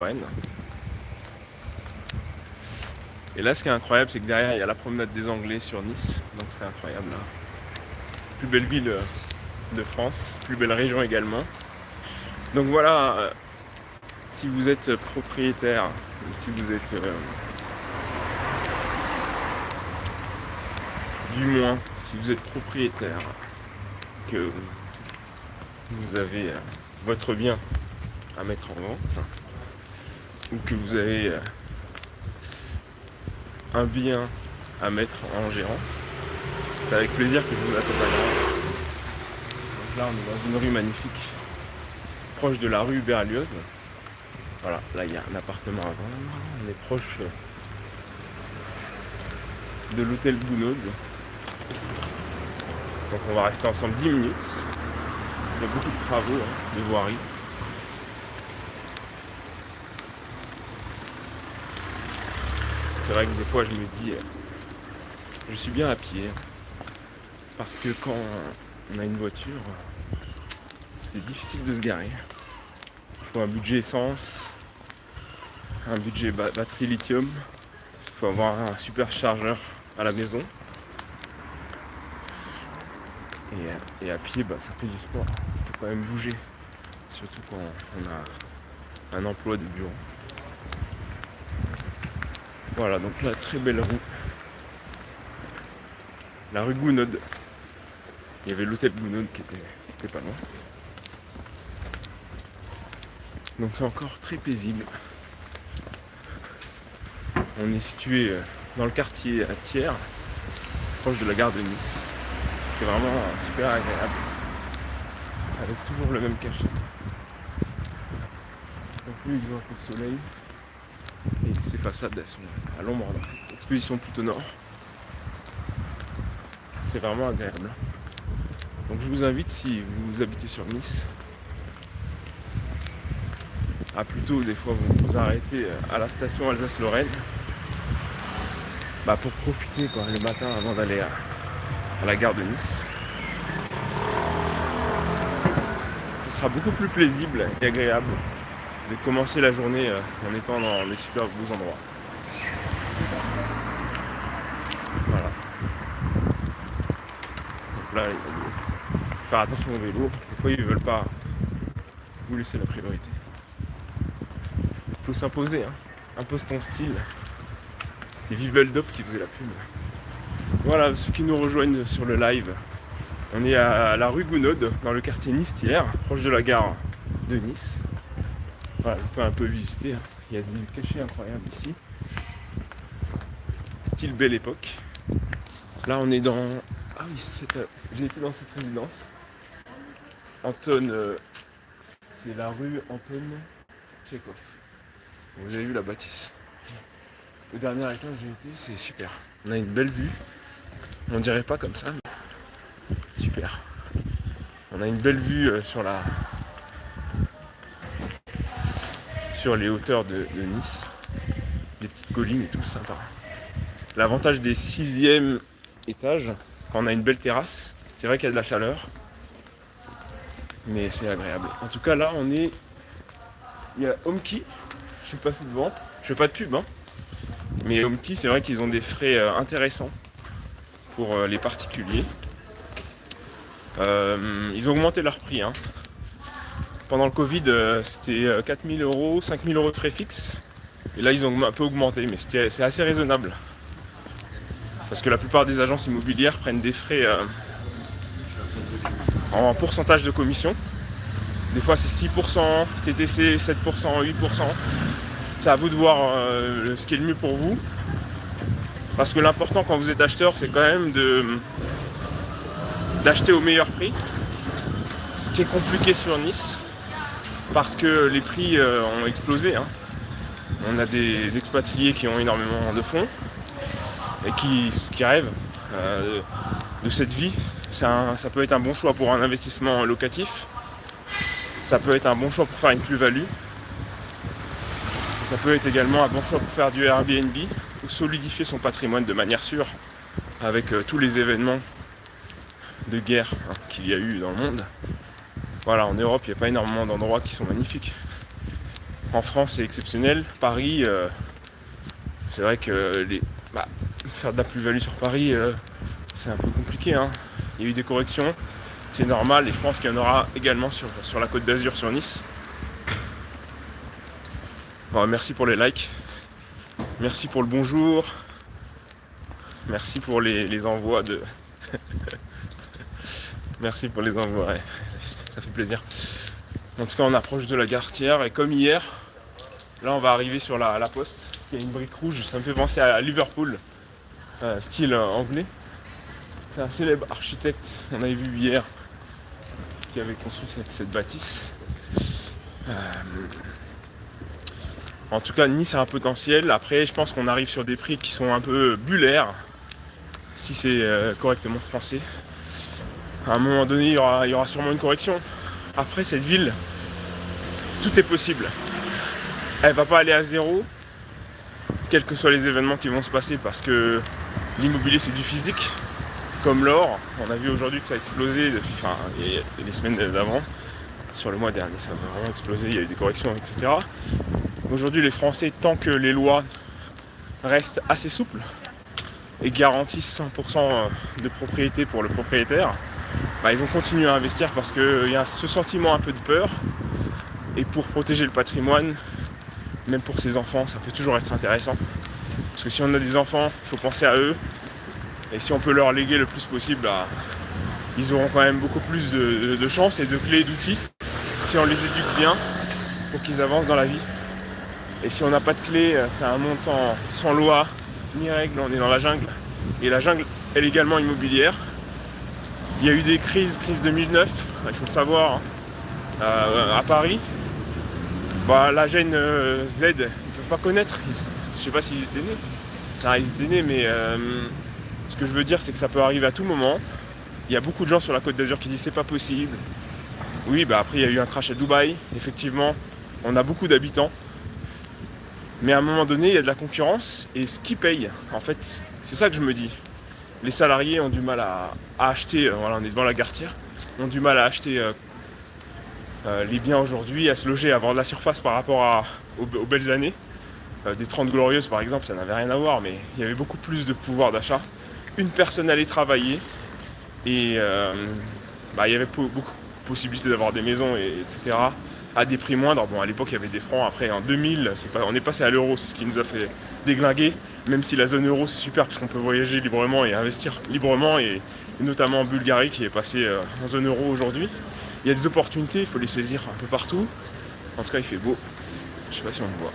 Rennes. Et là, ce qui est incroyable, c'est que derrière, il y a la promenade des Anglais sur Nice. Donc c'est incroyable, là. Plus belle ville de France, plus belle région également. Donc voilà, si vous êtes propriétaire, si vous êtes du moins, si vous êtes propriétaire, que vous avez votre bien à mettre en vente, ou que vous avez un bien à mettre en gérance, c'est avec plaisir que je vous accompagnerai. Donc là, on est dans une rue magnifique, proche de la rue Berlioz. Voilà, là il y a un appartement à vendre. On est proche de l'hôtel Gounod. Donc on va rester ensemble 10 minutes. Il y a beaucoup de travaux, de voirie. C'est vrai que des fois je me dis, je suis bien à pied. Parce que quand on a une voiture, c'est difficile de se garer. Il faut un budget essence, un budget batterie lithium. Il faut avoir un super chargeur à la maison. Et à pied, ça fait du sport. Il faut quand même bouger. Surtout quand on a un emploi de bureau. Voilà, donc là, très belle rue. La rue Gounod. Il y avait l'hôtel Gounod qui était pas loin. Donc c'est encore très paisible. On est situé dans le quartier à Thiers, proche de la gare de Nice. C'est vraiment super agréable. Avec toujours le même cachet. Donc lui, il voit un peu de soleil. Et ces façades, elles sont à l'ombre. L'exposition plutôt nord. C'est vraiment agréable. Donc je vous invite, si vous habitez sur Nice, à plutôt des fois vous arrêter à la station Alsace-Lorraine pour profiter le matin avant d'aller à la gare de Nice. Ce sera beaucoup plus paisible et agréable de commencer la journée en étant dans des super beaux endroits. Voilà. Donc là, il faut faire attention au vélo. Des fois, ils ne veulent pas vous laisser la priorité. Il faut s'imposer, impose ton style. C'était Viveldop qui faisait la pub. Voilà, ceux qui nous rejoignent sur le live, on est à la rue Gounod, dans le quartier Nice-Thiers, proche de la gare de Nice. Voilà, on peut un peu visiter. Il y a des cachets incroyables ici. Style belle époque. Là, on est dans... Ah oui, j'ai été dans cette résidence. Anton... C'est la rue Anton Tchekhov. Vous avez vu la bâtisse. Le dernier étage où j'ai été, c'est super. On a une belle vue. On dirait pas comme ça, mais super. On a une belle vue sur les hauteurs de Nice. Des petites collines et tout, sympa. L'avantage des 6e étages, quand on a une belle terrasse, c'est vrai qu'il y a de la chaleur, mais c'est agréable. En tout cas, là, il y a Homekey. Je suis passé devant. Je fais pas de pub, mais Homekey, c'est vrai qu'ils ont des frais intéressants pour les particuliers. Ils ont augmenté leur prix. Pendant le Covid, c'était 4 000 €, 5 000 € de frais fixes. Et là, ils ont un peu augmenté, mais c'est assez raisonnable. Parce que la plupart des agences immobilières prennent des frais en pourcentage de commission. Des fois, c'est 6%, TTC, 7%, 8%. C'est à vous de voir ce qui est le mieux pour vous. Parce que l'important quand vous êtes acheteur, c'est quand même d'acheter au meilleur prix. Ce qui est compliqué sur Nice, parce que les prix ont explosé. On a des expatriés qui ont énormément de fonds et qui rêvent de cette vie. Ça peut être un bon choix pour un investissement locatif. Ça peut être un bon choix pour faire une plus-value. Ça peut être également un bon choix pour faire du Airbnb ou solidifier son patrimoine de manière sûre avec tous les événements de guerre qu'il y a eu dans le monde. Voilà, en Europe, il n'y a pas énormément d'endroits qui sont magnifiques. En France, c'est exceptionnel. Paris, c'est vrai que faire de la plus-value sur Paris, c'est un peu compliqué, hein. Il y a eu des corrections, c'est normal, et je pense qu'il y en aura également sur la Côte d'Azur, sur Nice. Bon, merci pour les likes, merci pour le bonjour, merci pour les envois de... Merci pour les envois, ouais. Ça fait plaisir. En tout cas, on approche de la Gartière, et comme hier, là on va arriver sur la poste. Il y a une brique rouge, ça me fait penser à Liverpool, style anglais. C'est un célèbre architecte, on avait vu hier, qui avait construit cette bâtisse. En tout cas, Nice a un potentiel. Après, je pense qu'on arrive sur des prix qui sont un peu bullaires, si c'est correctement français. À un moment donné, il y aura sûrement une correction. Après, cette ville, tout est possible. Elle va pas aller à zéro, quels que soient les événements qui vont se passer, parce que l'immobilier, c'est du physique. Comme l'or, on a vu aujourd'hui que ça a explosé depuis, les semaines d'avant. Sur le mois dernier, ça a vraiment explosé, il y a eu des corrections, etc. Aujourd'hui, les Français, tant que les lois restent assez souples et garantissent 100% de propriété pour le propriétaire, ils vont continuer à investir parce qu'il y a ce sentiment un peu de peur. Et pour protéger le patrimoine, même pour ses enfants, ça peut toujours être intéressant. Parce que si on a des enfants, il faut penser à eux. Et si on peut leur léguer le plus possible, ils auront quand même beaucoup plus de chances et de clés, d'outils, si on les éduque bien pour qu'ils avancent dans la vie. Et si on n'a pas de clés, c'est un monde sans loi ni règles, on est dans la jungle. Et la jungle, elle est également immobilière. Il y a eu des crises 2009, il faut le savoir, à Paris. La Gen Z, ils ne peuvent pas connaître, je ne sais pas s'ils étaient nés. Ils étaient nés, mais ce que je veux dire, c'est que ça peut arriver à tout moment. Il y a beaucoup de gens sur la Côte d'Azur qui disent c'est pas possible. Oui, après il y a eu un crash à Dubaï, effectivement, on a beaucoup d'habitants. Mais à un moment donné, il y a de la concurrence, et ce qui paye, en fait, c'est ça que je me dis. Les salariés ont du mal à acheter, on est devant la Gartière, ont du mal à acheter les biens aujourd'hui, à se loger, à avoir de la surface par rapport aux belles années. Des 30 glorieuses par exemple, ça n'avait rien à voir, mais il y avait beaucoup plus de pouvoir d'achat. Une personne allait travailler, et il y avait beaucoup de possibilités d'avoir des maisons, etc. à des prix moindres. Bon, à l'époque il y avait des francs, après en 2000, on est passé à l'euro, c'est ce qui nous a fait déglinguer, même si la zone euro c'est super parce qu'on peut voyager librement et investir librement, et notamment en Bulgarie qui est passé en zone euro aujourd'hui. Il y a des opportunités, il faut les saisir un peu partout. En tout cas, il fait beau. Je sais pas si on le voit.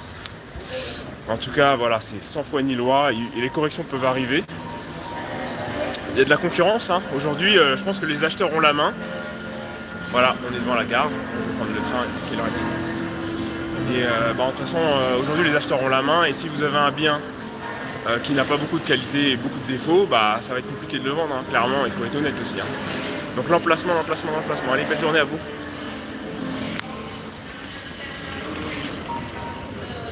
En tout cas, voilà, c'est sans foi ni loi et les corrections peuvent arriver. Il y a de la concurrence, hein. Aujourd'hui, je pense que les acheteurs ont la main. Voilà, on est devant la gare. Je vais prendre le train. Quelle heure est-il ? Et de toute façon, aujourd'hui, les acheteurs ont la main. Et si vous avez un bien qui n'a pas beaucoup de qualité et beaucoup de défauts, ça va être compliqué de le vendre, hein. Clairement, il faut être honnête aussi, hein. Donc l'emplacement. Allez, belle journée à vous.